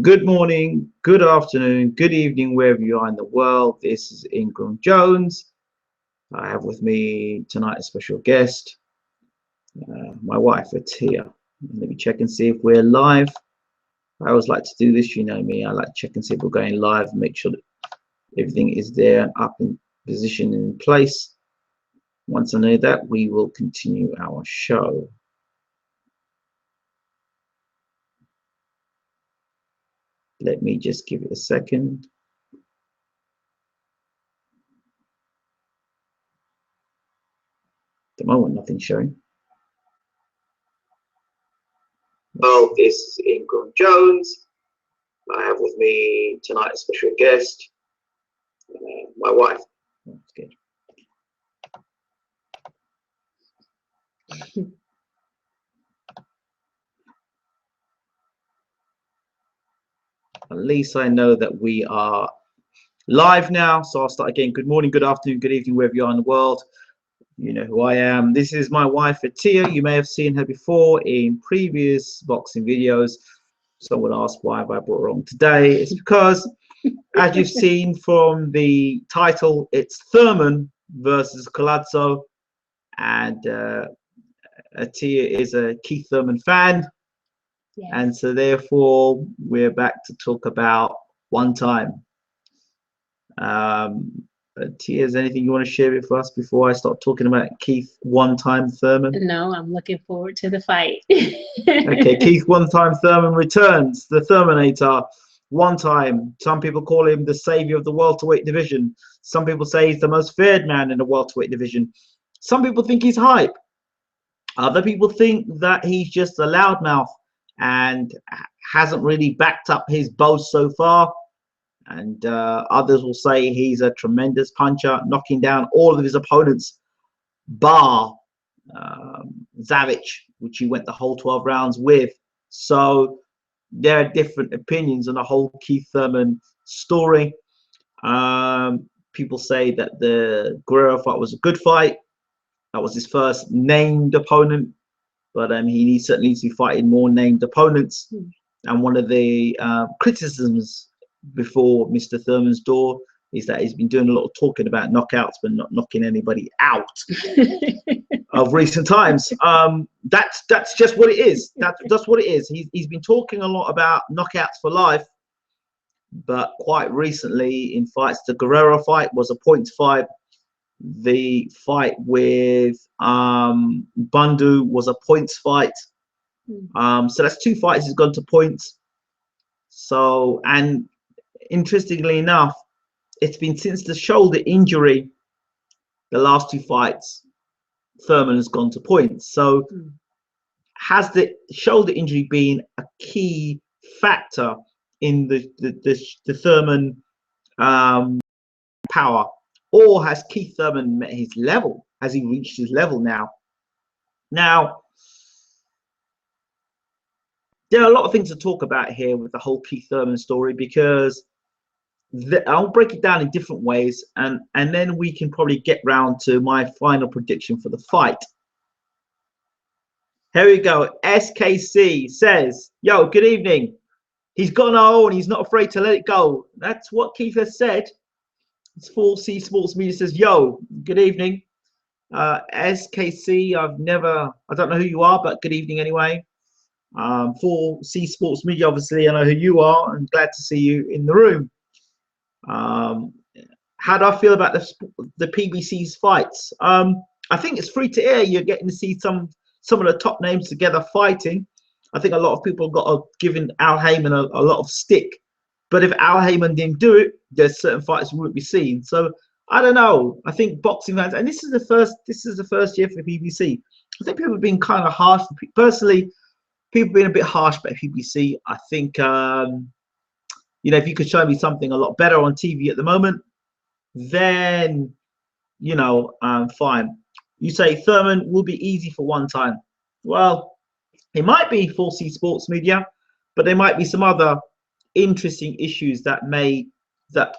Good morning, good afternoon, good evening, wherever you are in the world. This is Ingram Jones. I have with me tonight a special guest, my wife, Atia. Let me check and see if we're live. I always like to do this, you know me. I like to check and see if we're going live and make sure that everything is there, up in position and in place. Once I know that, we will continue our show. Let me just give it a second. At the moment, nothing's showing. Well, this is Ingram Jones. I have with me tonight a special guest, my wife. That's good. At least I know that we are live now, so I'll start again. Good morning, good afternoon, good evening, wherever you are in the world. You know who I am. This is my wife, Atia. You may have seen her before in previous boxing videos. Someone asked why have I brought her on today. It's because, as you've seen from the title, it's Thurman versus Collazo, and Atia is a Keith Thurman fan. Yes. And so therefore we're back to talk about one time. Tia, is anything you want to share with us before I start talking about Keith One Time Thurman? No, I'm looking forward to the fight. Okay, Keith One Time Thurman returns, the Thurminator. One time, some people call him the savior of the welterweight division. Some people say he's the most feared man in the welterweight division. Some people think he's hype. Other people think that he's just a loudmouth and hasn't really backed up his boast so far. And others will say he's a tremendous puncher, knocking down all of his opponents, bar Zavich, which he went the whole 12 rounds with. So there are different opinions on the whole Keith Thurman story. People say that the Guerrero fight was a good fight. That was his first named opponent. But he certainly needs to be fighting more named opponents. And one of the criticisms before Mr. Thurman's door is that he's been doing a lot of talking about knockouts, but not knocking anybody out of recent times. That's just what it is. That's what it is. He's been talking a lot about knockouts for life, but quite recently in fights, the Guerrero fight was a points fight. The fight with Bundu was a points fight. So that's two fights he's gone to points. So, and interestingly enough, it's been since the shoulder injury, the last two fights, Thurman has gone to points. So has the shoulder injury been a key factor in the Thurman power? Or has Keith Thurman met his level? Has he reached his level now? Now, there are a lot of things to talk about here with the whole Keith Thurman story, because I'll break it down in different ways, and then we can probably get round to my final prediction for the fight. Here we go. SKC says, yo, good evening. He's got on, he's not afraid to let it go. That's what Keith has said. It's 4C Sports Media says, yo, good evening. SKC, I don't know who you are, but good evening anyway. 4C Sports Media, obviously, I know who you are, and glad to see you in the room. How do I feel about the PBC's fights? I think it's free to air. You're getting to see some of the top names together fighting. I think a lot of people got given Al Heyman a lot of stick. But if Al Heyman didn't do it, there's certain fights we wouldn't be seeing. So I don't know. I think boxing fans, and this is the first year for the PBC. I think people have been kind of harsh. Personally, people have been a bit harsh about PBC. I think you know, if you could show me something a lot better on TV at the moment, then you know, fine. You say Thurman will be easy for one time. Well, it might be 4C Sports Media, but there might be some other interesting issues that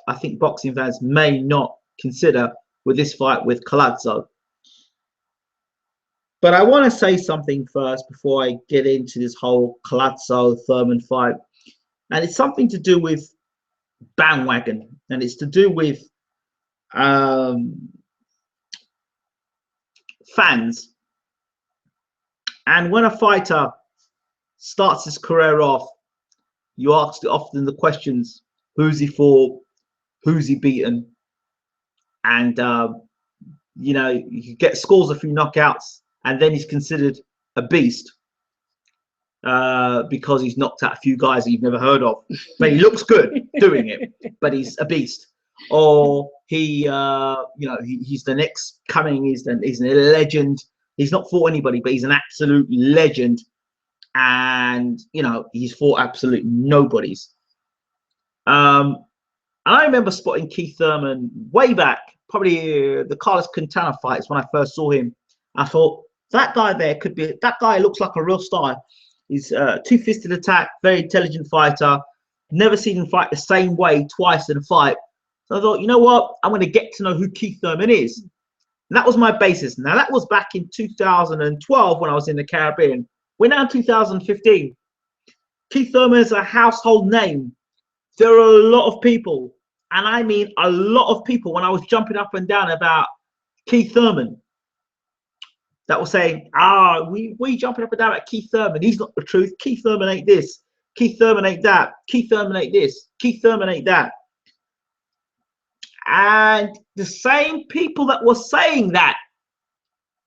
I think boxing fans may not consider with this fight with Collazo. But I want to say something first before I get into this whole Collazo Thurman fight. and it's something to do with bandwagon, and it's to do with fans. And when a fighter starts his career off, you ask often the questions: who's he for? Who's he beaten? And you know, you get scores a few knockouts, and then he's considered a beast because he's knocked out a few guys that you've never heard of. But he looks good doing it, but he's a beast. Or he, you know, he's the next coming. He's a legend. He's not fought anybody, but he's an absolute legend. And you know, he's fought absolute nobodies. And I remember spotting Keith Thurman way back, probably the Carlos Quintana fights when I first saw him. I thought that guy there could be. That guy looks like a real star. He's two-fisted attack, very intelligent fighter. Never seen him fight the same way twice in a fight. So I thought, you know what? I'm going to get to know who Keith Thurman is. And that was my basis. Now, that was back in 2012 when I was in the Caribbean. We're now in 2015. Keith Thurman is a household name. There are a lot of people, and I mean a lot of people, when I was jumping up and down about Keith Thurman, that was saying, we jumping up and down at Keith Thurman. He's not the truth. Keith Thurman ain't this. Keith Thurman ain't that. Keith Thurman ain't this. Keith Thurman ain't that. And the same people that were saying that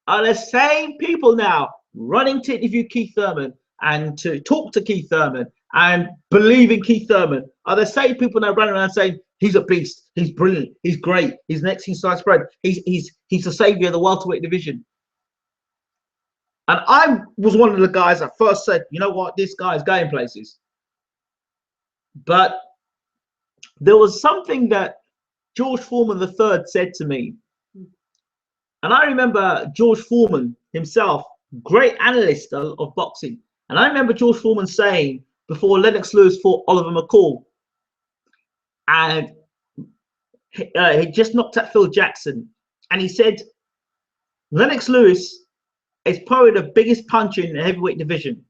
are the same people now running to interview Keith Thurman and to talk to Keith Thurman and believe in Keith Thurman are the same people now running around saying he's a beast, he's brilliant, he's great, he's next in sliced bread, he's the savior of the welterweight division. And I was one of the guys that first said, you know what, this guy is going places. But there was something that George Foreman III said to me. And I remember George Foreman himself, great analyst of boxing. And I remember George Foreman saying before Lennox Lewis fought Oliver McCall, and he just knocked out Phil Jackson. And he said, Lennox Lewis is probably the biggest puncher in the heavyweight division,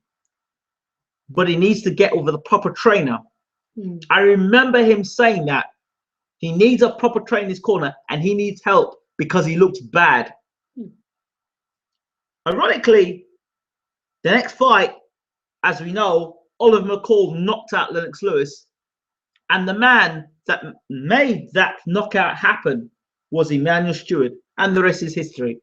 but he needs to get over the proper trainer. I remember him saying that. He needs a proper trainer in his corner, and he needs help because he looks bad. Ironically, the next fight, as we know, Oliver McCall knocked out Lennox Lewis, and the man that made that knockout happen was Emmanuel Stewart, and the rest is history.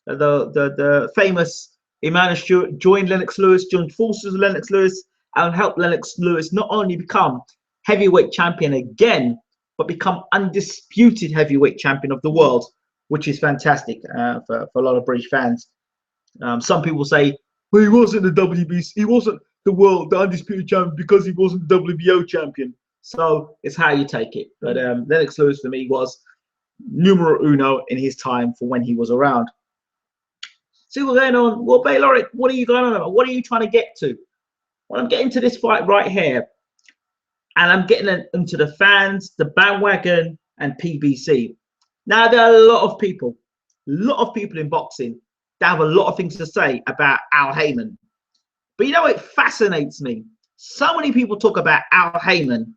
The famous Emmanuel Stewart joined Lennox Lewis, joined forces with Lennox Lewis, and helped Lennox Lewis not only become heavyweight champion again, but become undisputed heavyweight champion of the world, which is fantastic for a lot of British fans. Some people say, well, he wasn't the WBC, he wasn't the undisputed champion because he wasn't the WBO champion. So it's how you take it. But Lennox Lewis for me was numero uno in his time for when he was around. See what's going on? Well, Bayloric, what are you going on about? What are you trying to get to? Well, I'm getting to this fight right here. And I'm getting into the fans, the bandwagon, and PBC. Now, there are a lot of people in boxing that have a lot of things to say about Al Heyman. But you know, it fascinates me. So many people talk about Al Heyman.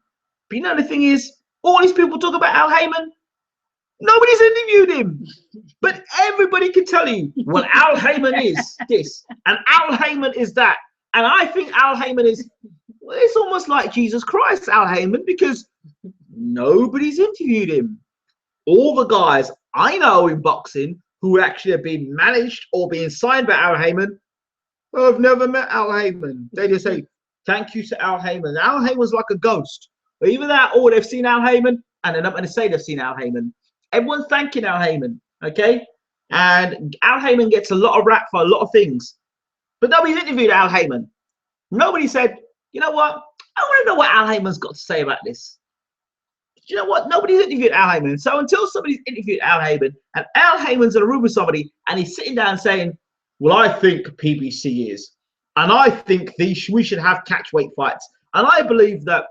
But you know, the thing is, all these people talk about Al Heyman. Nobody's interviewed him. But everybody can tell you, well, Al Heyman is this, and Al Heyman is that. And I think Al Heyman is, well, it's almost like Jesus Christ, Al Heyman, because nobody's interviewed him. All the guys I know in boxing who actually have been managed or being signed by Al Heyman have never met Al Heyman. They just say, thank you to Al Heyman. Al Heyman's like a ghost. But even that, oh, they've seen Al Heyman, and they're not going to say they've seen Al Heyman. Everyone's thanking Al Heyman, okay? And Al Heyman gets a lot of rap for a lot of things. But nobody's interviewed Al Heyman. Nobody said, you know what? I want to know what Al Heyman's got to say about this. You know what? Nobody's interviewed Al Heyman. So until somebody's interviewed Al Heyman, and Al Heyman's in a room with somebody, and he's sitting down saying, well, I think PBC is, and I think we should have catchweight fights. And I believe that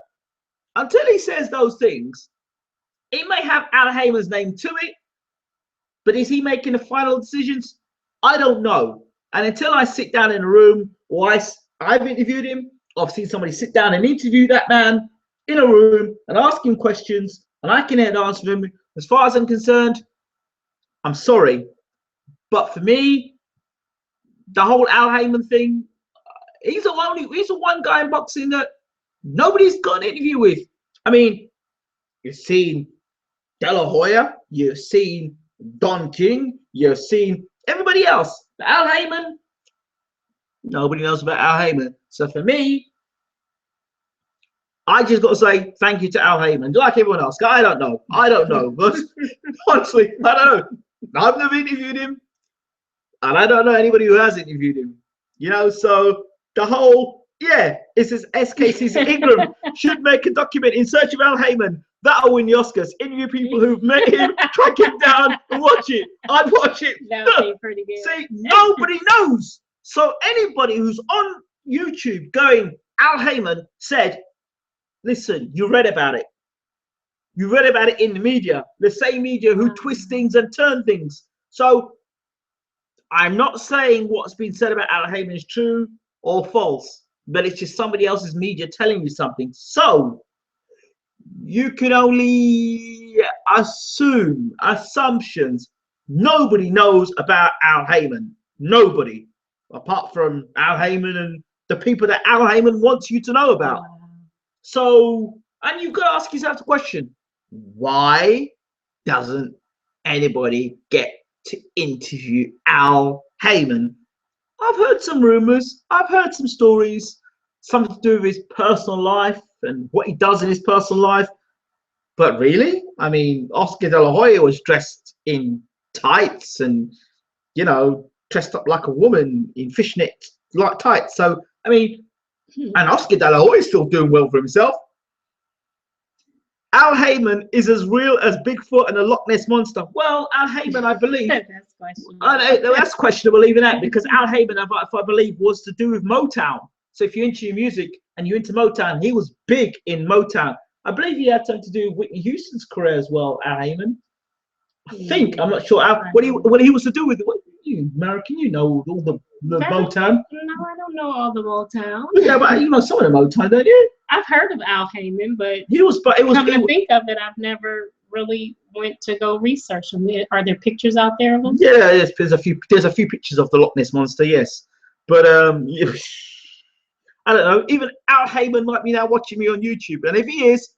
until he says those things, it may have Al Heyman's name to it, but is he making the final decisions? I don't know. And until I sit down in a room or I've interviewed him, I've seen somebody sit down and interview that man in a room and ask him questions, and I can answer them. As far as I'm concerned, I'm sorry, but for me, the whole Al Heyman thing, he's the one guy in boxing that nobody's got an interview with. I mean, you've seen De La Hoya, you've seen Don King, you've seen everybody else. But Al Heyman, nobody knows about Al Heyman. So for me, I just got to say thank you to Al Heyman. Like everyone else, I don't know. But honestly, I don't know. I've never interviewed him, and I don't know anybody who has interviewed him. So the whole, it says SKC's Ingram should make a document in search of Al Heyman. That'll win the Oscars. Interview people who've met him, track him down, and watch it. I'd watch it. That would be pretty good. See, nobody knows. So anybody who's on YouTube going, Al Heyman said, listen, you read about it. You read about it in the media, the same media who twist things and turn things. So I'm not saying what's been said about Al Heyman is true or false, but it's just somebody else's media telling you something. So you can only assume assumptions. Nobody knows about Al Heyman. Nobody, apart from Al Heyman and the people that Al Heyman wants you to know about. So, and you've got to ask yourself the question, why doesn't anybody get to interview Al Heyman? I've heard some rumors, I've heard some stories, something to do with his personal life and what he does in his personal life. But really, I mean, Oscar De La Hoya was dressed in tights and, dressed up like a woman in fishnet like tights. So, I mean, and Oscar De La Hoya is still doing well for himself. Al Heyman is as real as Bigfoot and a Loch Ness monster. Well, Al Heyman, I believe. That's questionable. That's questionable even that, because Al Heyman, if I believe, was to do with Motown. So if you're into your music and you're into Motown, he was big in Motown. I believe he had something to do with Whitney Houston's career as well, Al Heyman. I think, I'm not sure. What he was to do with, you American, all the Motown. No, I don't know all the Motown. Yeah, but you know some of the Motown, don't you? I've heard of Al Heyman, but come to think of it, I've never really went to go research them. Are there pictures out there of them? Yeah, yes, there's a few pictures of the Loch Ness monster, yes. But I don't know. Even Al Heyman might be now watching me on YouTube, and if he is,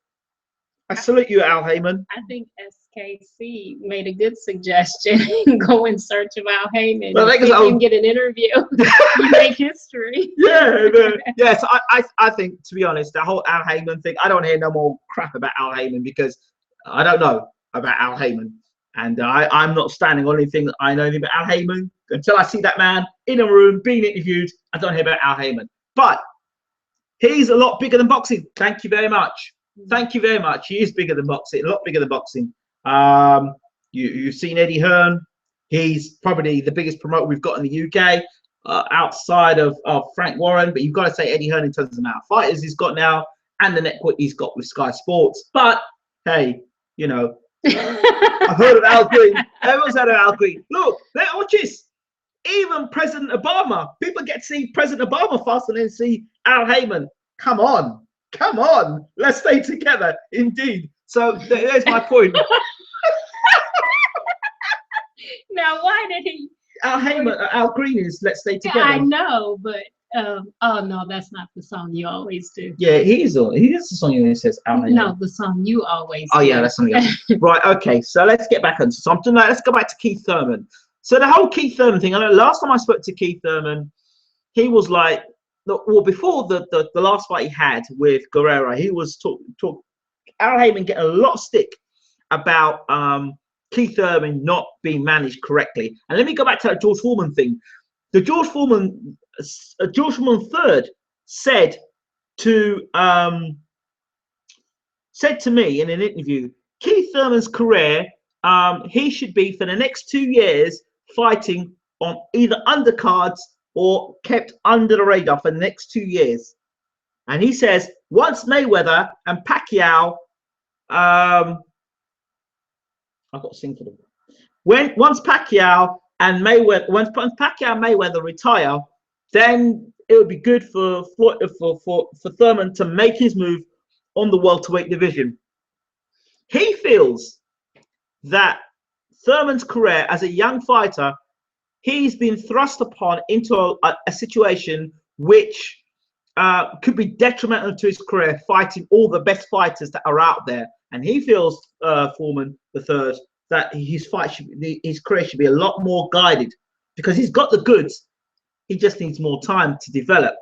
I salute you, Al Heyman. I think SKC made a good suggestion. Go in search of Al Heyman. Well, if you can get an interview, you make history. Yes. I think, to be honest, the whole Al Heyman thing, I don't hear no more crap about Al Heyman because I don't know about Al Heyman, and I'm not standing on anything that I know about Al Heyman until I see that man in a room being interviewed. I don't hear about Al Heyman, but he's a lot bigger than boxing. Thank you very much. Thank you very much. He is bigger than boxing, a lot bigger than boxing. You've seen Eddie Hearn. He's probably the biggest promoter we've got in the UK, outside of Frank Warren. But you've got to say Eddie Hearn in terms of the amount of fighters he's got now and the network he's got with Sky Sports. But hey, I've heard of Al Green. Everyone's heard of Al Green. Look, watch this. Even President Obama, people get to see President Obama faster than see Al Heyman. Come on. Let's stay together. Indeed. So there's my point. Now, why did he? Al Green is Let's Stay Together. Yeah, I know, but oh no, that's not the song you always do. Yeah, he is the song that says Al Heyman. No, the song you always do. Oh yeah, that's something else. Right, okay, so let's get back onto something. Let's go back to Keith Thurman. So the whole Keith Thurman thing, I know last time I spoke to Keith Thurman, he was like, well, before the last fight he had with Guerrero, he was Al Heyman getting a lot of stick about Keith Thurman not being managed correctly. And let me go back to that George Foreman thing. The George Foreman third said to me in an interview, Keith Thurman's career, he should be for the next 2 years fighting on either undercards or kept under the radar for the next 2 years. And he says once Mayweather and Pacquiao, I've got to sing for them. Once Pacquiao and Mayweather retire, then it would be good for Thurman to make his move on the welterweight division. He feels that Thurman's career as a young fighter, he's been thrust upon into a situation which could be detrimental to his career, fighting all the best fighters that are out there. And he feels, Foreman III, that his career should be a lot more guided because he's got the goods. He just needs more time to develop.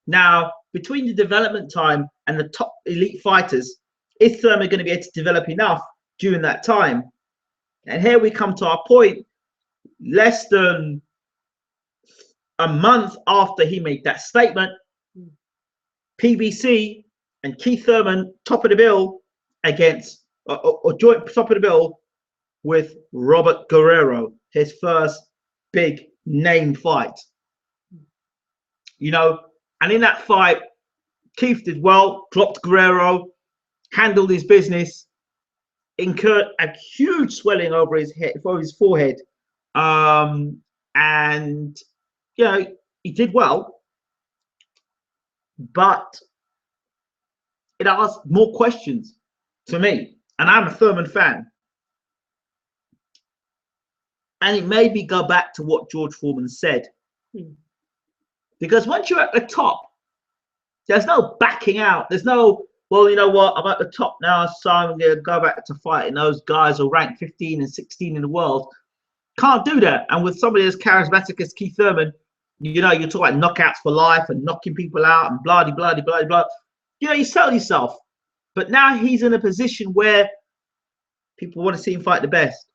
Now, between the development time and the top elite fighters, is Thurman going to be able to develop enough during that time? And here we come to our point. Less than a month after he made that statement, PBC and Keith Thurman top of the bill against, or joint top of the bill with Robert Guerrero, his first big name fight. You know, and in that fight, Keith did well, dropped Guerrero, handled his business, incurred a huge swelling over his head, over his forehead, and you know, he did well, but it asked more questions to me, and I'm a Thurman fan, and it made me go back to what George Foreman said, because once you're at the top, there's no backing out. There's no, well, you know what, I'm at the top now, so I'm going to go back to fighting those guys who are ranked 15 and 16 in the world. Can't do that. And with somebody as charismatic as Keith Thurman, you know, you talk about knockouts for life and knocking people out and blah, blah, blah, blah, blah. You know, you sell yourself. But now he's in a position where people want to see him fight the best.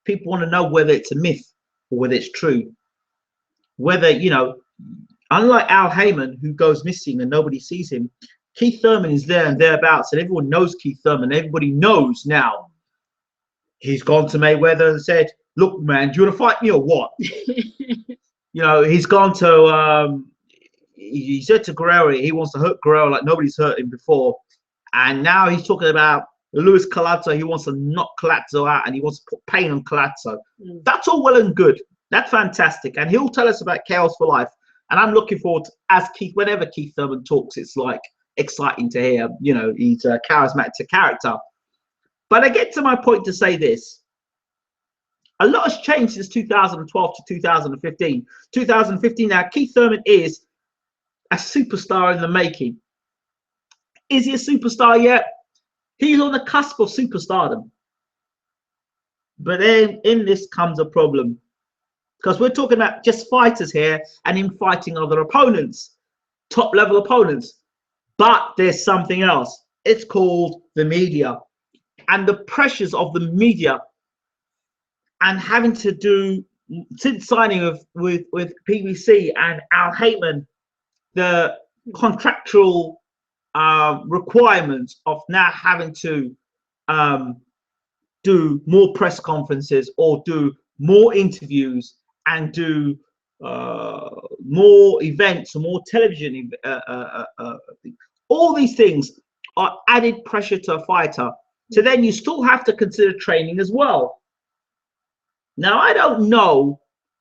People want to know whether it's a myth or whether it's true. Whether, you know, unlike Al Heyman, who goes missing and nobody sees him, Keith Thurman is there and thereabouts, and everyone knows Keith Thurman. Everybody knows now. He's gone to Mayweather and said, "Look, man, do you want to fight me or what?" You know, he's gone to, he said to Guerrero, he wants to hurt Guerrero like nobody's hurt him before. And now he's talking about Luis Collazo. He wants to knock Collazo out and he wants to put pain on Collazo. That's all well and good. That's fantastic. And he'll tell us about Chaos for Life. And I'm looking forward to, as Keith, whenever Keith Thurman talks, it's like exciting to hear. You know, he's a charismatic character. But I get to my point to say this. A lot has changed since 2012 to 2015. 2015 now, Keith Thurman is a superstar in the making. Is he a superstar yet? He's on the cusp of superstardom. But then in this comes a problem. Because we're talking about just fighters here and him fighting other opponents, top level opponents. But there's something else. It's called the media. And the pressures of the media and having to do, since signing with PBC and Al Heyman, the contractual requirements of now having to do more press conferences or do more interviews and do more events or more television. All these things are added pressure to a fighter. So then you still have to consider training as well. Now, I don't know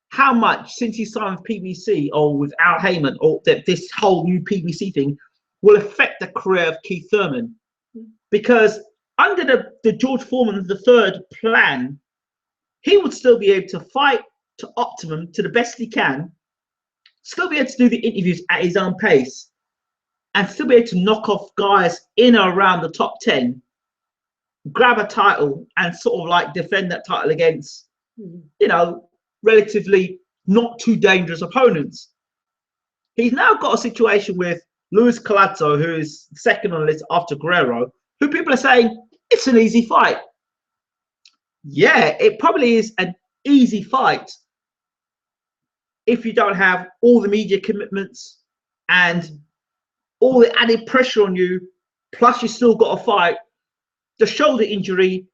how much, since he signed with PBC or with Al Heyman, or that this whole new PBC thing will affect the career of Keith Thurman. Because under the George Foreman III plan, he would still be able to fight to optimum, to the best he can, still be able to do the interviews at his own pace, and still be able to knock off guys in or around the top 10, grab a title and sort of like defend that title against, you know, relatively not too dangerous opponents. He's now got a situation with Luis Collazo, who is second on the list after Guerrero, who people are saying it's an easy fight. Yeah, it probably is an easy fight if you don't have all the media commitments and all the added pressure on you, plus you still got to fight the shoulder injury,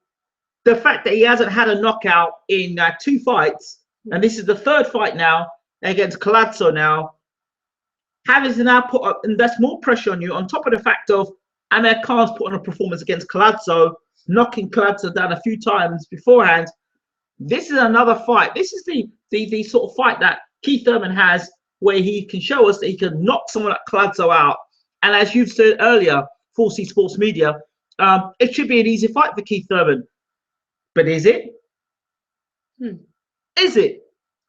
the fact that he hasn't had a knockout in 2 fights, and this is the 3rd fight now against Collazo now, having to now put up, and that's more pressure on you, on top of the fact of Amir Khan's put on a performance against Collazo, knocking Collazo down a few times beforehand. This is another fight. This is the sort of fight that Keith Thurman has where he can show us that he can knock someone like Collazo out. And as you've said earlier, 4C Sports Media, it should be an easy fight for Keith Thurman. But is it? Is it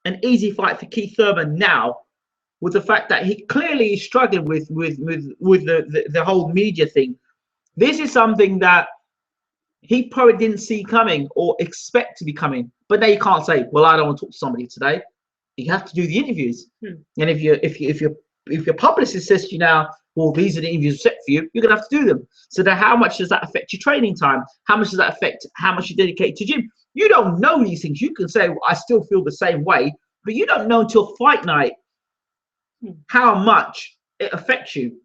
an easy fight for Keith Thurman now, with the fact that he clearly is struggling with the whole media thing? This is something that he probably didn't see coming or expect to be coming. But now you can't say, well, I don't want to talk to somebody today. You have to do the interviews. And if your publicist says to you now, well, these are the interviews set for you, you're gonna have to do them. So then how much does that affect your training time? How much does that affect how much you dedicate to gym? You don't know these things. You can say, well, I still feel the same way, but you don't know until fight night how much it affects you.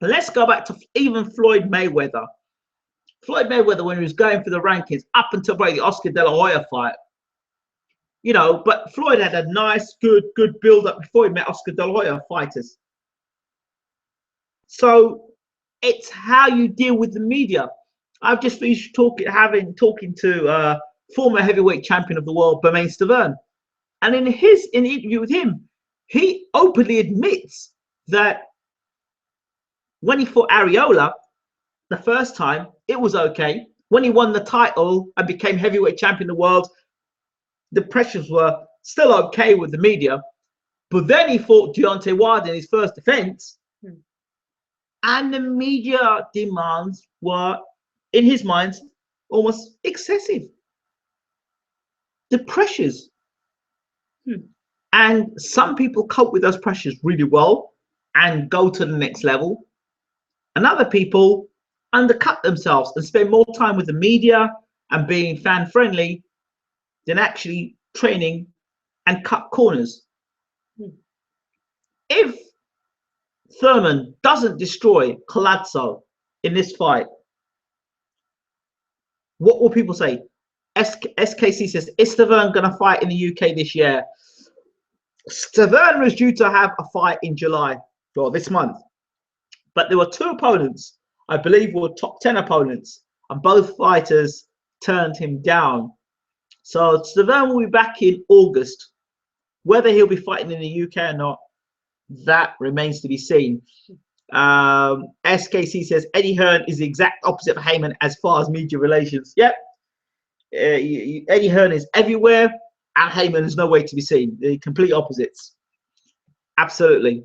Let's go back to even Floyd Mayweather. Floyd Mayweather, when he was going for the rankings up until probably the Oscar De La Hoya fight, you know, but Floyd had a nice, good build up before he met Oscar De La Hoya fighters. So it's how you deal with the media. I've just finished talking to former heavyweight champion of the world, Bermane Stiverne, and in the interview with him, he openly admits that when he fought Areola the first time, it was okay. When he won the title and became heavyweight champion of the world, the pressures were still okay with the media. But then he fought Deontay Wilder in his first defense, and the media demands were, in his mind, almost excessive. The pressures. And some people cope with those pressures really well and go to the next level. And other people undercut themselves and spend more time with the media and being fan friendly than actually training and cut corners. If Thurman doesn't destroy Collazo in this fight, what will people say? SKC says, is Thurman going to fight in the UK this year? Thurman was due to have a fight in July, or this month. But there were two opponents, I believe were top 10 opponents, and both fighters turned him down. So Thurman will be back in August. Whether he'll be fighting in the UK or not, that remains to be seen. SKC says Eddie Hearn is the exact opposite of Heyman as far as media relations. Yep. Eddie Hearn is everywhere, and Heyman is nowhere to be seen. The complete opposites. Absolutely.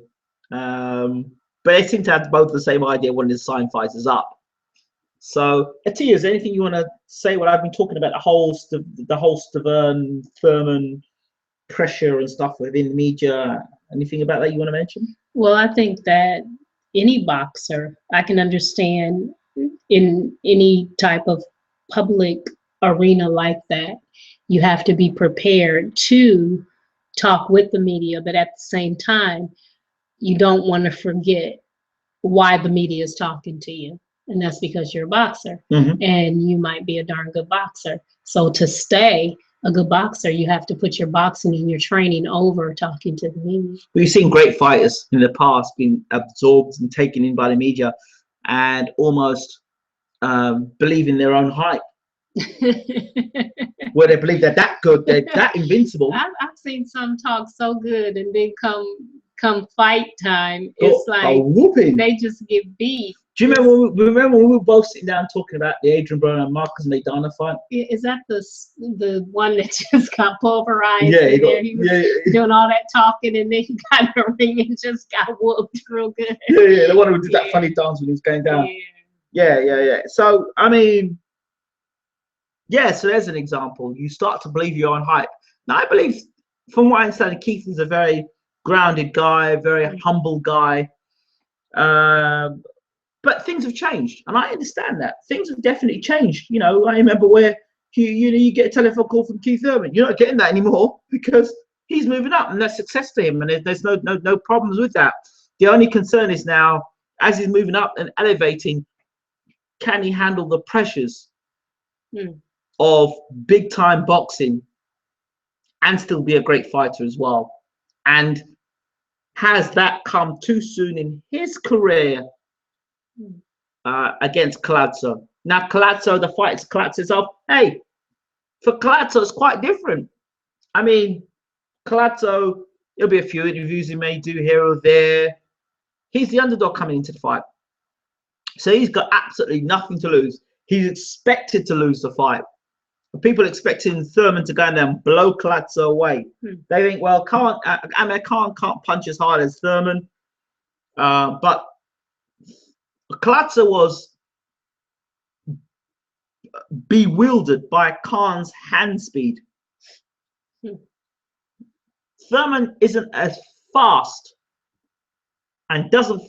But they seem to have both the same idea when they sign fighters up. So, Atiya, is there anything you want to say? What I've been talking about, the whole Stiverne, Thurman pressure and stuff within the media. Anything about that you want to mention? Well, I think that any boxer, I can understand in any type of public arena like that, you have to be prepared to talk with the media, but at the same time, you don't want to forget why the media is talking to you. And that's because you're a boxer, and you might be a darn good boxer. So to stay a good boxer, you have to put your boxing and your training over talking to the media. We've seen great fighters in the past being absorbed and taken in by the media and almost believe in their own hype. Where they believe they're that good, they're that invincible. I've seen some talk so good, and then come fight time, it's like whooping. They just get beat. Do you remember when we were both sitting down talking about the Adrian Broner and Marcus Maidana fight? Is that the one that just got pulverized? Yeah, he was doing all that talking, and then he got in the ring and just got whooped real good. Yeah, the one who did that funny dance when he was going down. Yeah. So I mean, yeah. So there's an example. You start to believe your own hype. Now I believe, from what I understand, Keith is a very grounded guy, very humble guy. But things have changed, and I understand that. Things have definitely changed. You know, I remember where you get a telephone call from Keith Thurman. You're not getting that anymore because he's moving up, and that's success to him, and there's no problems with that. The only concern is now, as he's moving up and elevating, can he handle the pressures of big time boxing and still be a great fighter as well? And has that come too soon in his career against Collazo? Now, Collazo, the fight Collazo itself, hey, for Collazo, it's quite different. I mean, Collazo There'll be a few interviews he may do here or there. He's the underdog coming into the fight. So he's got absolutely nothing to lose. He's expected to lose the fight. People expecting Thurman to go in there and blow Collazo away. They think, well, Amir Khan can't punch as hard as Thurman. But Collazo was bewildered by Khan's hand speed. Thurman isn't as fast and doesn't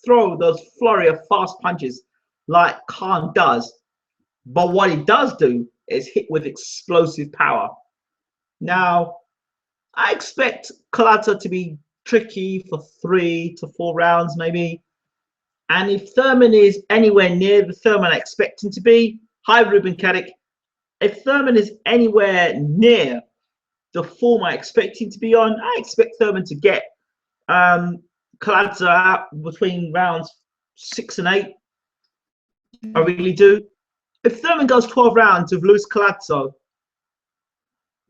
throw those flurry of fast punches like Khan does. But what he does do is hit with explosive power. Now, I expect Collazo to be tricky for 3 to 4 rounds, maybe. And if Thurman is anywhere near the Thurman I expect him to be, hi Ruben Kadik, if Thurman is anywhere near the form I expect him to be on, I expect Thurman to get Collazo out between rounds 6 and 8. I really do. If Thurman goes 12 rounds with Luis Collazo,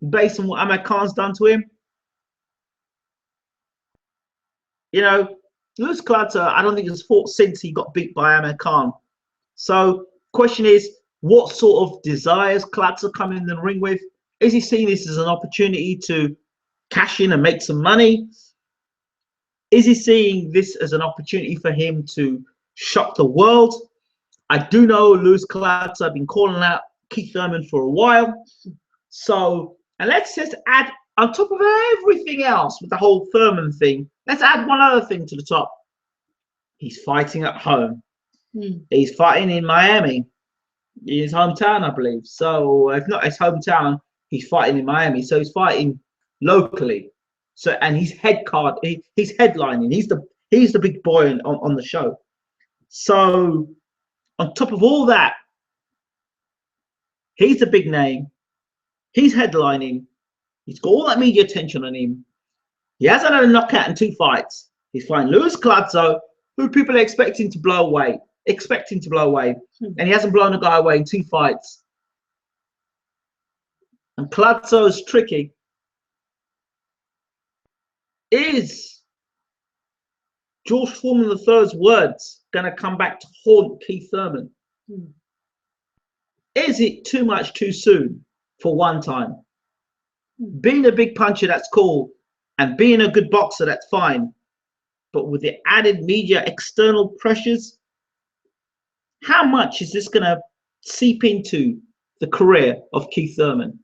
based on what Amir Khan's done to him, you know, Luis Collazo, I don't think has fought since he got beat by Amir Khan. So, question is, what sort of desires Collazo come in the ring with? Is he seeing this as an opportunity to cash in and make some money? Is he seeing this as an opportunity for him to shock the world? I do know Luis Collazo have been calling out Keith Thurman for a while. So, and let's just add, on top of everything else with the whole Thurman thing, let's add one other thing to the top. He's fighting at home. He's fighting in Miami, in his hometown, I believe. So, if not his hometown, he's fighting in Miami. So he's fighting locally. So, and he's he's headlining. He's the big boy on the show. So, on top of all that, he's a big name. He's headlining. He's got all that media attention on him. He hasn't had a knockout in 2 fights. He's fighting Luis Collazo, who people are expecting to blow away. And he hasn't blown a guy away in 2 fights. And Collazo is tricky. Is George Foreman III's words going to come back to haunt Keith Thurman? Is it too much too soon for one time? Being a big puncher, that's cool. And being a good boxer, that's fine. But with the added media external pressures, how much is this going to seep into the career of Keith Thurman?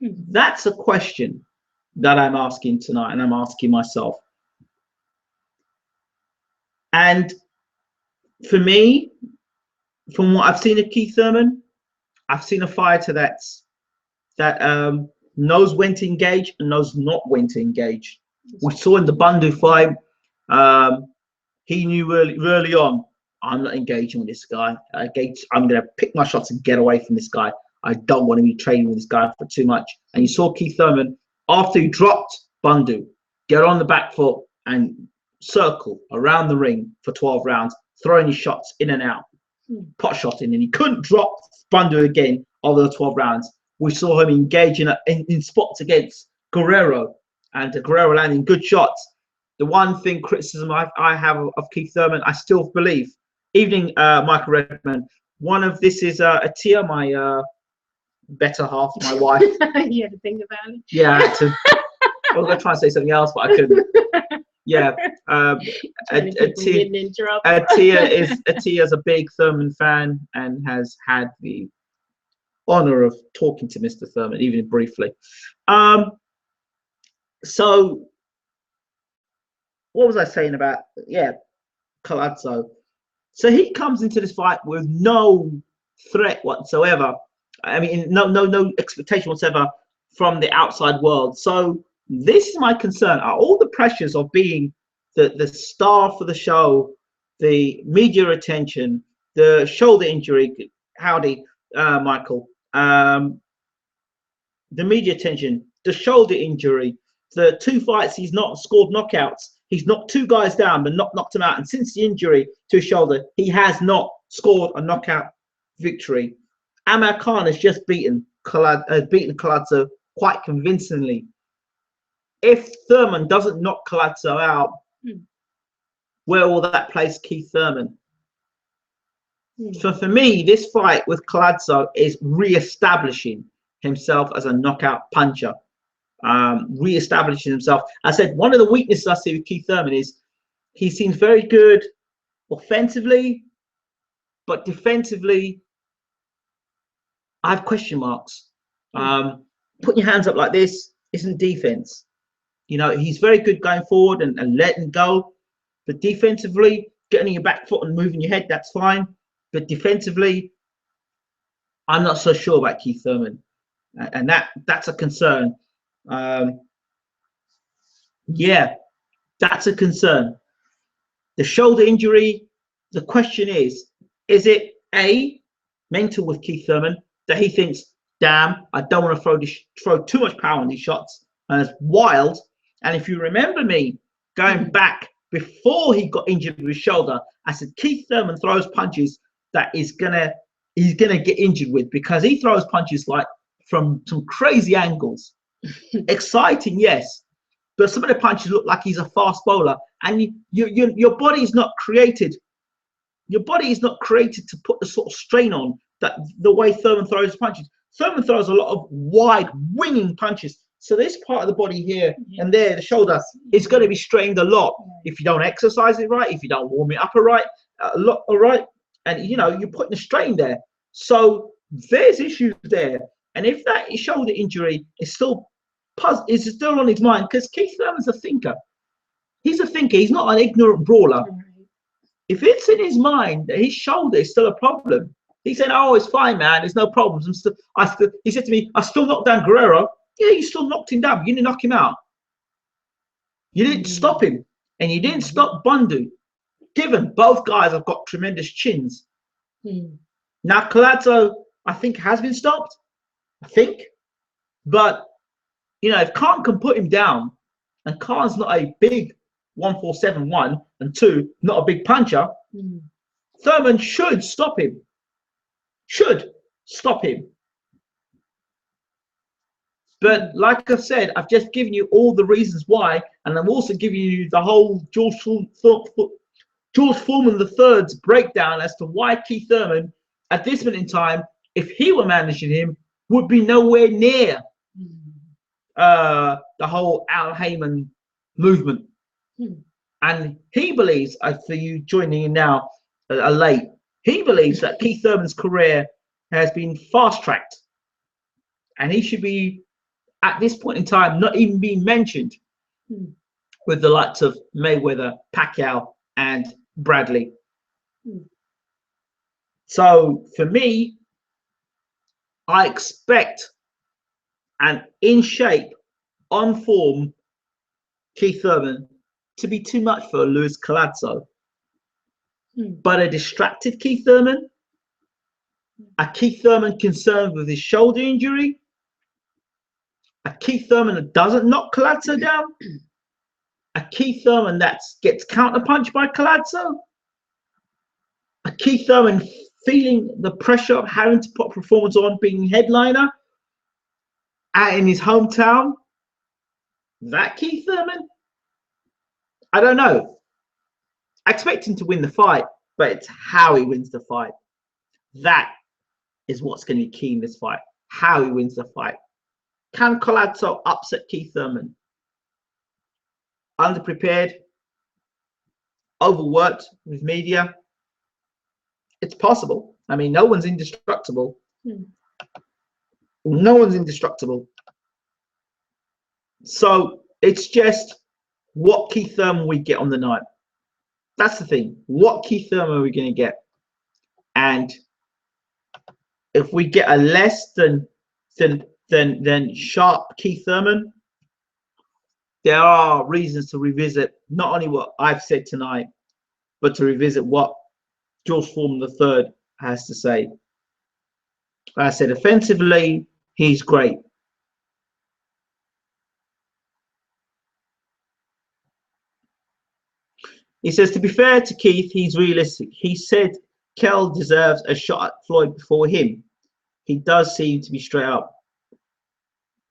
That's a question that I'm asking tonight, and I'm asking myself. And for me, from what I've seen of Keith Thurman, I've seen a fighter that knows when to engage and knows not when to engage. We saw in the Bundu fight, he knew early on, I'm not engaging with this guy. I'm going to pick my shots and get away from this guy. I don't want to be training with this guy for too much. And you saw Keith Thurman, after he dropped Bundu, get on the back foot and circle around the ring for 12 rounds, throwing his shots in and out, pot shotting, and he couldn't drop Bundu again over the 12 rounds. We saw him engaging in spots against Guerrero, and Guerrero landing good shots. The one thing criticism I have of Keith Thurman, I still believe, evening Michael Redmond, one of this is Atia, my better half, my wife. You had to think about it. Yeah, I had to. I was going to try and say something else, but I couldn't. Yeah, Atia is a big Thurman fan and has had the honor of talking to Mr. Thurman, even briefly. So, what was I saying about Collazo? So he comes into this fight with no threat whatsoever. I mean, no expectation whatsoever from the outside world. So this is my concern. Are all the pressures of being the star for the show, the media attention, the shoulder injury, Michael, the media attention, the shoulder injury, the 2 fights he's not scored knockouts. He's knocked 2 guys down, but not knocked them out. And since the injury to his shoulder, he has not scored a knockout victory. Amir Khan has just beaten Collazo quite convincingly. if Thurman doesn't knock Collazo out, Hmm. where will that place Keith Thurman? Hmm. So for me, this fight with Collazo is re-establishing himself as a knockout puncher, re-establishing himself. I said one of the weaknesses I see with Keith Thurman is he seems very good offensively, but defensively, I have question marks. Putting your hands up like this isn't defense. You know, he's very good going forward and letting go, but defensively, getting on your back foot and moving your head, that's fine. But defensively, I'm not so sure about Keith Thurman, and that's a concern. Yeah, that's a concern. The shoulder injury. The question is it A, mental with Keith Thurman, that he thinks, damn, I don't want to throw too much power on these shots, and it's wild. And if you remember me going back before he got injured with his shoulder, I said Keith Thurman throws punches that he's gonna get injured with, because he throws punches like from some crazy angles. Exciting, yes, but some of the punches look like he's a fast bowler, and your body is not created. Your body is not created to put the sort of strain on that the way Thurman throws punches. Thurman throws a lot of wide winging punches. So this part of the body here and there, the shoulder, is going to be strained a lot if you don't exercise it right, if you don't warm it up a lot, all right, and you know you're putting a strain there. So there's issues there, and if that shoulder injury is still on his mind, because Keith Thurman's a thinker. He's a thinker. He's not an ignorant brawler. If it's in his mind that his shoulder is still a problem, he said, "Oh, it's fine, man. There's no problems. He said to me, I still knocked down Guerrero." Yeah, you still knocked him down. You didn't knock him out. You didn't stop him, and you didn't stop Bundu. Given both guys have got tremendous chins. Now Collazo, I think, has been stopped. I think, but you know, if Khan can put him down, and Khan's not a big 147 1 and 2, not a big puncher, Thurman should stop him. Should stop him. But like I said, I've just given you all the reasons why, and I'm also giving you the whole George Foreman III's breakdown as to why Keith Thurman, at this minute in time, if he were managing him, would be nowhere near the whole Al Heyman movement. And he believes, for you joining in now late, he believes that Keith Thurman's career has been fast-tracked, and he should be, at this point in time, not even being mentioned with the likes of Mayweather, Pacquiao, and Bradley. So for me, I expect an in shape, on form Keith Thurman to be too much for Luis Collazo. But a distracted Keith Thurman, a Keith Thurman concerned with his shoulder injury, a Keith Thurman that doesn't knock Collazo down, a Keith Thurman that gets counterpunched by Collazo, a Keith Thurman feeling the pressure of having to put a performance on, being headliner in his hometown. That Keith Thurman, I don't know. I expect him to win the fight, but it's how he wins the fight. That is what's going to be key in this fight. How he wins the fight. Can Collazo upset Keith Thurman? Underprepared, overworked with media. It's possible. I mean, no one's indestructible. No one's indestructible. So it's just what Keith Thurman we get on the night. That's the thing. What Keith Thurman are we going to get? And if we get a less than sharp Keith Thurman, there are reasons to revisit not only what I've said tonight, but to revisit what George Foreman III has to say. Like I said, offensively, he's great. He says, to be fair to Keith, he's realistic. He said Kell deserves a shot at Floyd before him. He does seem to be straight up.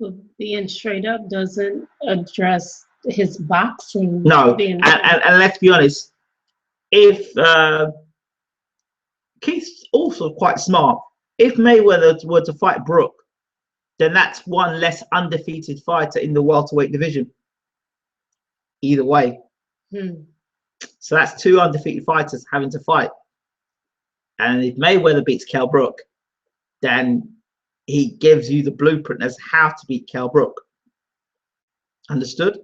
Well, being straight up doesn't address his boxing No, being. and let's be honest, if Keith's also quite smart. If Mayweather were to fight Brook, then that's one less undefeated fighter in the welterweight division. Either way. So that's two undefeated fighters having to fight. And if Mayweather beats Kell Brook, then he gives you the blueprint as how to beat Kell Brook. Understood?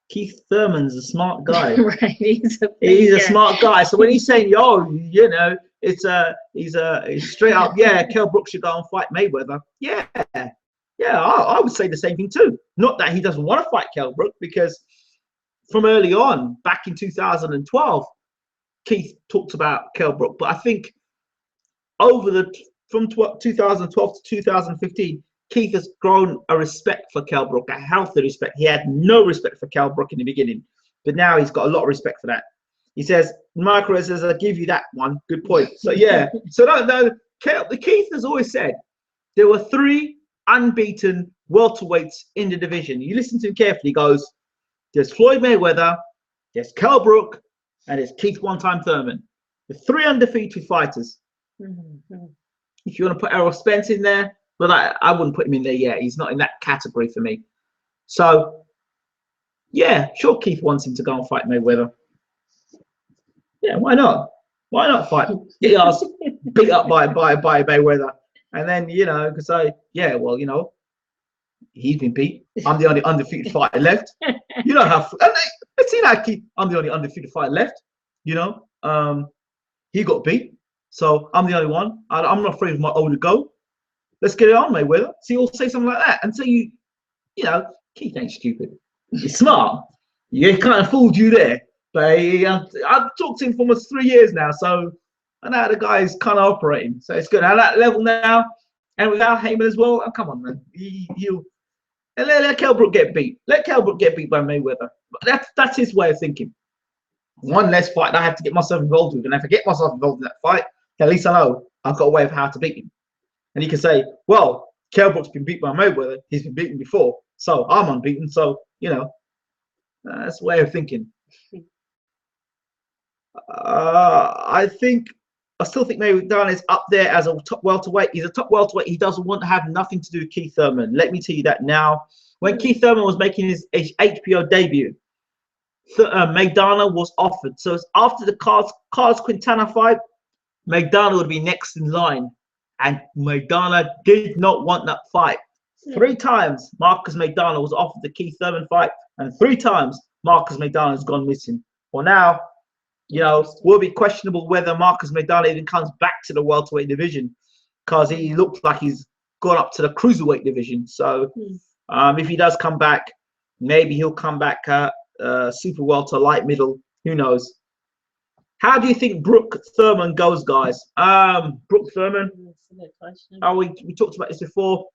Keith Thurman's a smart guy. Right, he's a smart guy. So when he's saying, "Yo, you know, he's straight up, yeah, Kell Brook should go and fight Mayweather." Yeah, I would say the same thing too. Not that he doesn't want to fight Kell Brook, because from early on, back in 2012, Keith talked about Kell Brook. But I think from 2012 to 2015, Keith has grown a respect for Kell Brook, a healthy respect. He had no respect for Kell Brook in the beginning, but now he's got a lot of respect for that. He says, Michael says, "I'll give you that one. Good point." So yeah, so no, Keith has always said there were 3 unbeaten welterweights in the division. You listen to him carefully. He goes, there's Floyd Mayweather, there's Kell Brook, and there's Keith one-time Thurman. The 3 undefeated fighters. If you want to put Errol Spence in there, but I wouldn't put him in there yet. He's not in that category for me. So yeah, sure, Keith wants him to go and fight Mayweather. Yeah, why not? Why not fight? Get your ass beat up by Mayweather, and then because yeah, well, he's been beat. I'm the only undefeated fighter left. You know how? Let's see that Keith. I'm the only undefeated fighter left. He got beat, so I'm the only one. I'm not afraid of my own go. Let's get it on, Mayweather. So you'll say something like that, and so Keith ain't stupid. He's smart. He kind of fooled you there, but I've talked to him for almost 3 years now, so I know how the guy is kind of operating. So it's good at that level now, and without Heyman as well. Oh, come on, man. And let Kell Brook get beat. Let Kell Brook get beat by Mayweather. That's his way of thinking. One less fight I have to get myself involved with, and if I get myself involved in that fight, at least I know I've got a way of how to beat him. And he can say, well, Kell Brook's been beat by Mayweather. He's been beaten before, so I'm unbeaten. So that's the way of thinking. I still think Mayweather is up there as a top welterweight. He's a top welterweight. He doesn't want to have nothing to do with Keith Thurman. Let me tell you that now. When Keith Thurman was making his HBO debut, Maidana was offered. So after the Carlos Quintana fight, Maidana would be next in line. And Maidana did not want that fight. 3 times Marcus Maidana was offered the Keith Thurman fight, and 3 times Marcus Maidana has gone missing. Well, now, will be questionable whether Marcus Maidana even comes back to the welterweight division, because he looks like he's gone up to the cruiserweight division. So if he does come back, maybe he'll come back super welter, light middle. Who knows? How do you think Brook Thurman goes, guys? Brook Thurman. That's a good question. Oh, we talked about this before.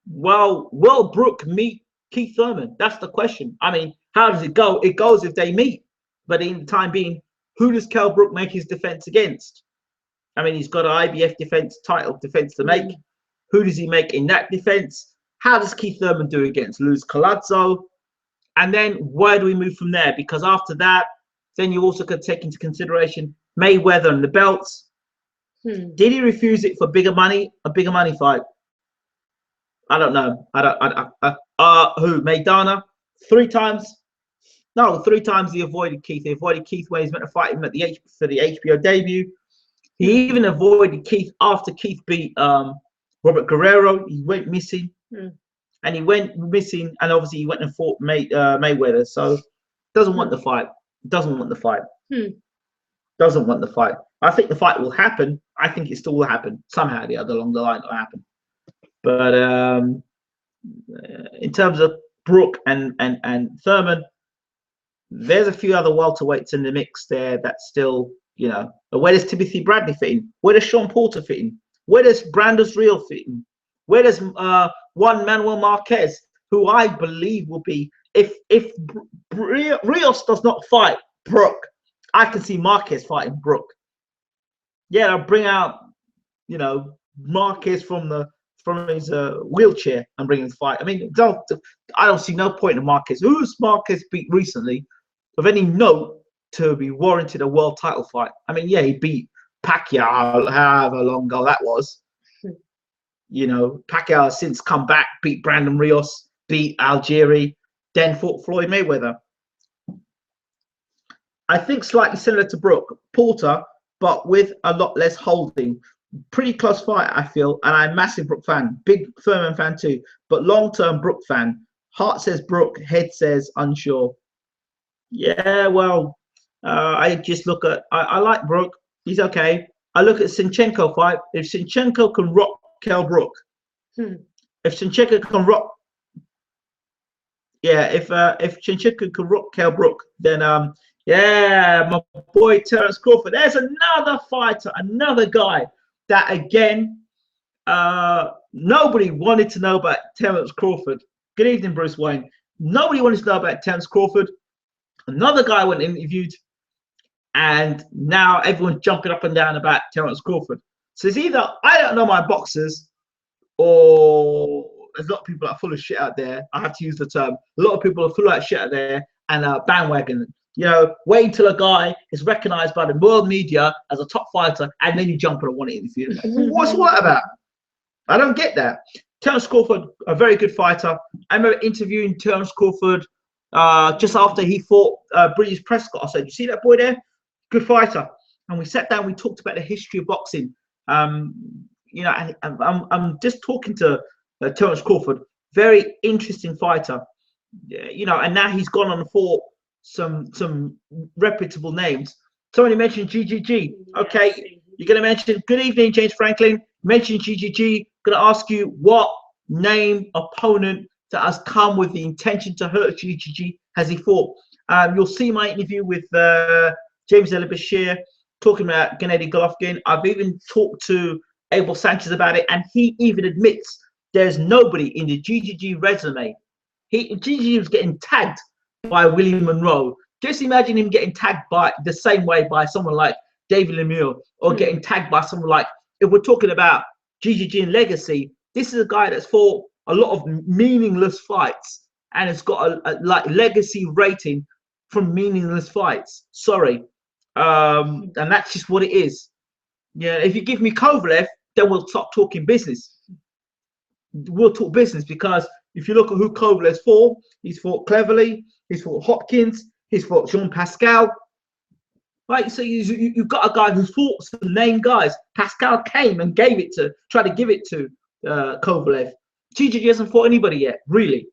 Will Brook meet Keith Thurman? That's the question. I mean, how does it go? It goes if they meet. But in the time being, who does Kell Brook make his defense against? I mean, he's got an IBF title defense to make. Who does he make in that defense? How does Keith Thurman do against Collazo? And then where do we move from there? Because after that, then you also could take into consideration Mayweather and the belts. Did he refuse it for bigger money? A bigger money fight? I don't know. Who? Maidana? 3 times? No, 3 times he avoided Keith. He avoided Keith when he's meant to fight him at for the HBO debut. He even avoided Keith after Keith beat Robert Guerrero. He went missing. And he went missing, and obviously he went and fought Mayweather. So doesn't want the fight. Doesn't want the fight. Doesn't want the fight. I think the fight will happen. I think it still will happen somehow or the other along the line. It'll happen. But in terms of Brook and Thurman, there's a few other welterweights in the mix there that still, where does Timothy Bradley fit in? Where does Sean Porter fit in? Where does Brandos Rios fit in? Where does Juan Manuel Marquez, who I believe will be, if Rios does not fight Brook, I can see Marquez fighting Brook. Yeah, they'll bring out, Marquez from the from his wheelchair and bring him to fight. I mean, I don't see no point in Marquez. Who's Marquez beat recently of any note to be warranted a world title fight? I mean, yeah, he beat Pacquiao, however long ago that was. You know, Pacquiao has since come back, beat Brandon Rios, beat Algieri, then fought Floyd Mayweather. I think slightly similar to Brooke Porter, but with a lot less holding. Pretty close fight, I feel, and I'm a massive Brooke fan, big Thurman fan too, but long-term Brooke fan. Heart says Brooke, head says unsure. Yeah, well, I just look at, I like Brooke. He's okay. I look at Sinchenko fight. If Sinchenko can rock Kell Brook, if Sinchenko can rock, yeah, if Sinchenko can rock Kell Brook, then yeah, my boy Terence Crawford. There's another fighter, another guy that again, nobody wanted to know about Terence Crawford. Good evening, Bruce Wayne. Nobody wanted to know about Terence Crawford. Another guy went interviewed, and now everyone's jumping up and down about Terence Crawford. So it's either I don't know my boxers, or there's a lot of people that are full of shit out there. I have to use the term. A lot of people are full of shit out there and bandwagon. You know, wait until a guy is recognized by the world media as a top fighter, and then you jump on and want to interview him. What's what about? I don't get that. Terence Crawford, a very good fighter. I remember interviewing Terence Crawford just after he fought British Prescott. I said, "You see that boy there? Good fighter." And we sat down. We talked about the history of boxing. You know, and I'm just talking to Terence Crawford, very interesting fighter. You know, and now he's gone on and fought some reputable names. Somebody mentioned GGG. Okay, you're going to mention. Good evening, James Franklin. Mention GGG. Going to ask you what name opponent that has come with the intention to hurt GGG has he fought. You'll see my interview with James Bashir talking about Gennady Golovkin. I've even talked to Abel Sanchez about it, and he even admits there's nobody in the GGG resume. GGG was getting tagged by Willie Monroe. Just imagine him getting tagged by the same way by someone like David Lemieux, or getting tagged by someone like, if we're talking about GGG and legacy, this is a guy that's fought a lot of meaningless fights, and it's got a like legacy rating from meaningless fights. Sorry. And that's just what it is. Yeah, if you give me Kovalev, then we'll stop talking business. We'll talk business, because if you look at who Kovalev's fought, he's fought Cleverly, he's fought Hopkins, he's fought Jean Pascal. Right, so you've got a guy who fought some named guys. Pascal came and tried to give it to Kovalev. GGG hasn't fought anybody yet, really.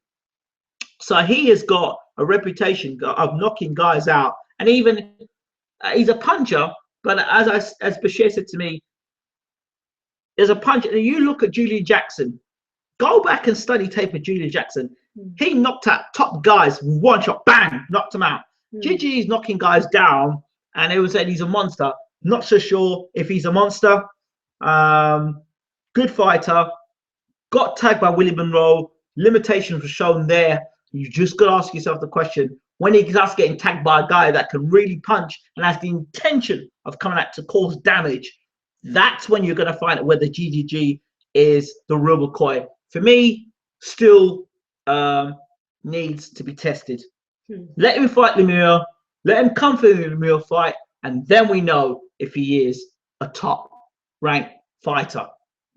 So he has got a reputation of knocking guys out, and even he's a puncher. But as Bashir said to me, there's a puncher. You look at Julian Jackson. Go back and study tape of Julian Jackson. He knocked out top guys, one shot, bang, knocked them out. GG is knocking guys down, and they would say he's a monster. Not so sure if he's a monster. Good fighter. Got tagged by Willie Monroe. Limitations were shown there. You just got to ask yourself the question, when he starts getting tagged by a guy that can really punch and has the intention of coming out to cause damage, that's when you're going to find out whether GGG is the real McCoy. For me, still needs to be tested. Let him fight Lemieux. Let him come for the Lemieux fight, and then we know if he is a top-ranked fighter.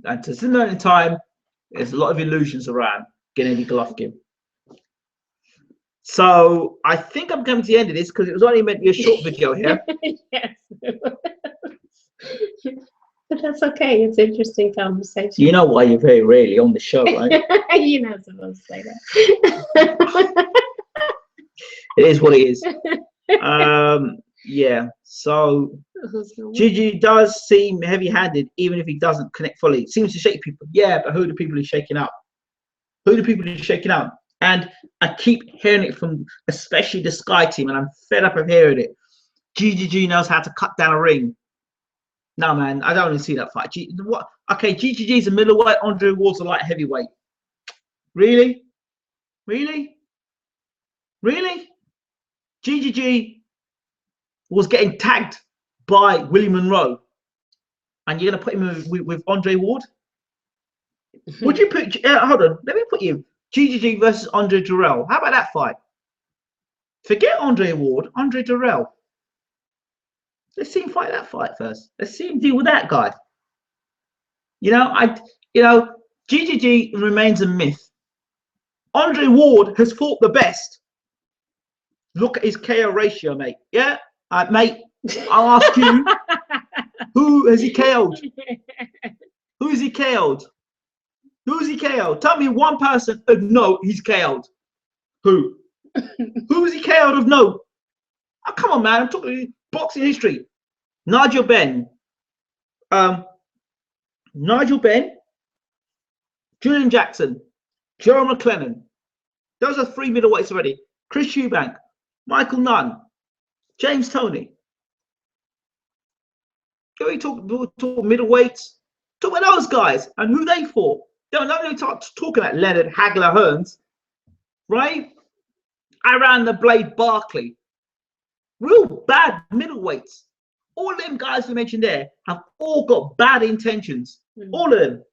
And to some moment in time, there's a lot of illusions around Gennady Golovkin. So I think I'm coming to the end of this, because it was only meant to be a short video here. Yes. But that's okay. It's interesting conversation. You know why you're very rarely on the show, right? You're not supposed to say that. It is what it is. Yeah. So Gigi does seem heavy-handed, even if he doesn't connect fully. Seems to shake people. Yeah, but who are the people he's shaking up? Who are the people he's shaking up? And I keep hearing it from especially the Sky team, and I'm fed up of hearing it. GGG knows how to cut down a ring. No, man, I don't want to see that fight. What? Okay, GGG is a middleweight. Andre Ward's a light heavyweight. Really? Really? Really? GGG was getting tagged by Willie Monroe, and you're going to put him with Andre Ward? Would you put? Hold on, let me put you GGG versus Andre Durrell. How about that fight? Forget Andre Ward, Andre Durrell. Let's see him fight that fight first. Let's see him deal with that guy. You know, GGG remains a myth. Andre Ward has fought the best. Look at his KO ratio, mate. Yeah, mate. I'll ask you, who has he KO'd? Who has he KO'd? Who's he KO'd? Tell me one person of note he's KO'd. Who? Who's he KO'd of note? Oh, come on, man. I'm talking boxing history. Nigel Benn. Nigel Benn. Julian Jackson. Joe McLennan. Those are 3 middleweights already. Chris Eubank. Michael Nunn. James Toney. Can we talk middleweights? Talk about those guys and who they fought. Don't only talking about Leonard Hagler Hearns, right? Around the Blade Barkley. Real bad middleweights. All them guys we mentioned there have all got bad intentions. All of them.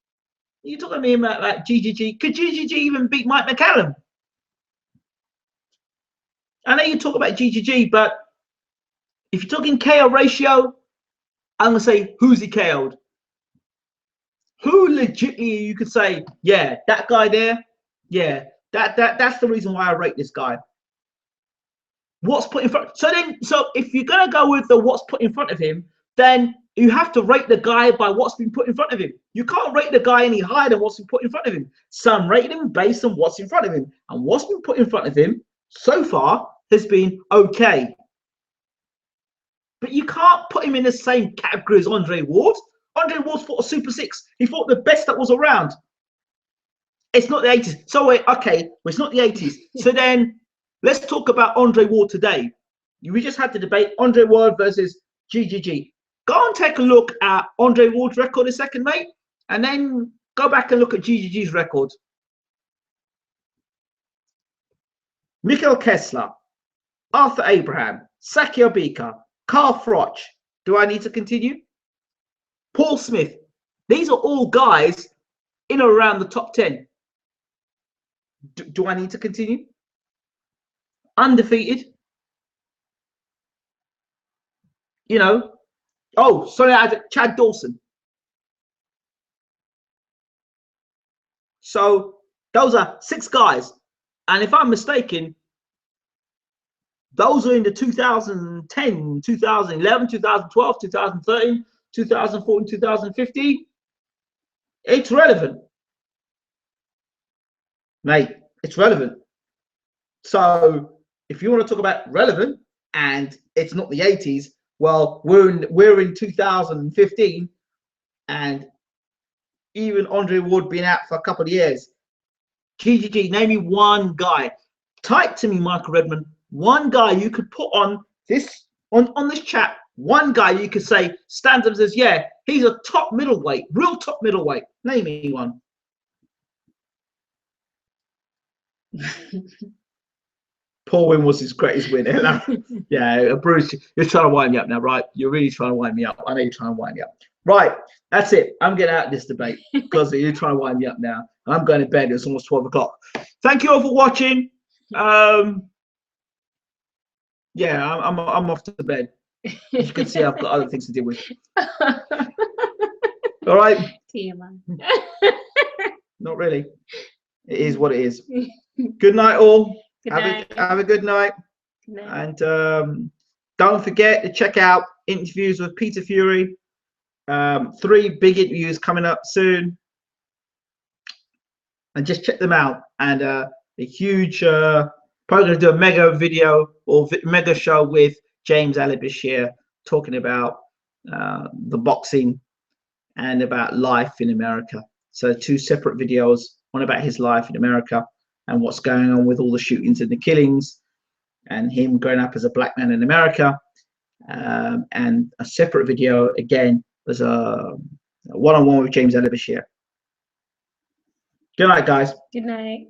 You talking to me about like GGG? Could GGG even beat Mike McCallum? I know you talk about GGG, but if you're talking KO ratio, I'm gonna say who's he KO'd? Who legitimately you could say, yeah, that guy there, yeah, that's the reason why I rate this guy. What's put in front? So if you're gonna go with the what's put in front of him, then you have to rate the guy by what's been put in front of him. You can't rate the guy any higher than what's been put in front of him. Some rate him based on what's in front of him, and what's been put in front of him so far has been okay. But you can't put him in the same category as Andre Ward. Andre Ward fought a Super 6. He fought the best that was around. It's not the 80s. So wait, okay, well, it's not the 80s. So then let's talk about Andre Ward today. We just had the debate Andre Ward versus GGG. Go and take a look at Andre Ward's record a second, mate, and then go back and look at GGG's record. Mikhail Kessler, Arthur Abraham, Saki Obika, Carl Froch. Do I need to continue? Paul Smith. These are all guys in or around the top 10. Do I need to continue? Undefeated. You know. Oh, sorry, I had Chad Dawson. So those are 6 guys. And if I'm mistaken, those are in the 2010, 2011, 2012, 2013, 2014, 2015. It's relevant. Mate, it's relevant. So if you want to talk about relevant and it's not the 80s, well, we're in 2015, and even Andre Ward been out for a couple of years. GGG, name me one guy. Type to me, Michael Redmond, one guy you could put on this on this chat. One guy you could say stands up and says, yeah, he's a top middleweight, real top middleweight. Name me one. Paul Wynn was his greatest win. Yeah, Bruce, you're trying to wind me up now, right? You're really trying to wind me up. I know you're trying to wind me up. Right, that's it. I'm getting out of this debate because you're trying to wind me up now. I'm going to bed. It's almost 12 o'clock. Thank you all for watching. Yeah, I'm off to bed. As you can see, I've got other things to deal with. All right. TMI. Not really. It is what it is. Good night, all. Good night. Have a good night. Good night. And don't forget to check out interviews with Peter Fury. 3 big interviews coming up soon. And just check them out. And a huge, probably going to do a mega video or mega show with James Ali Bashir talking about the boxing and about life in America. So 2 separate videos, one about his life in America and what's going on with all the shootings and the killings and him growing up as a black man in America. And a separate video, again, was a one-on-one with James Ali Bashir. Good night, guys. Good night.